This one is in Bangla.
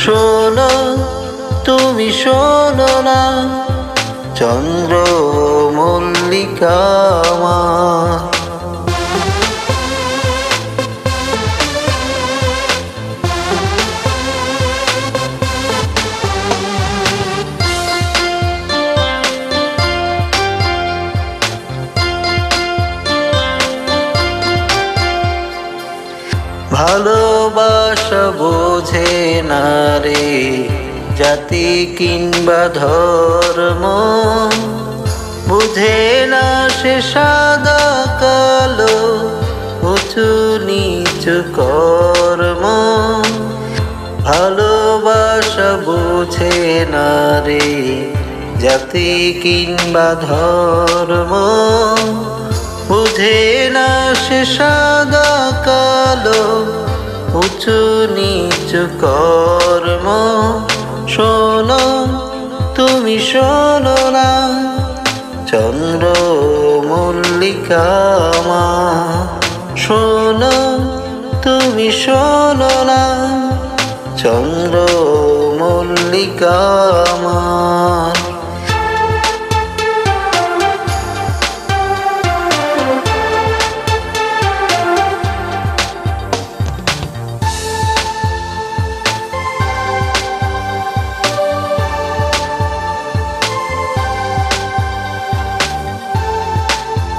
শোনো তুমি শোনো না চন্দ্র মল্লিকা আমার। ভালোবাসা বোঝে না রে জাতি কিংবা ধর্ম, বুঝে না সে সাদা কালো উঁচু নিচু কর্ম। ভালোবাসা বোঝে না রে জাতি কিংবা ধর্ম, বুঝে না সে সাদা কালো উঁচু নিচু কর্ম। শোনো তুমি শোনো না চন্দ্র মল্লিকা আমার। শোনো তুমি শোনো না চন্দ্র মল্লিকা আমার।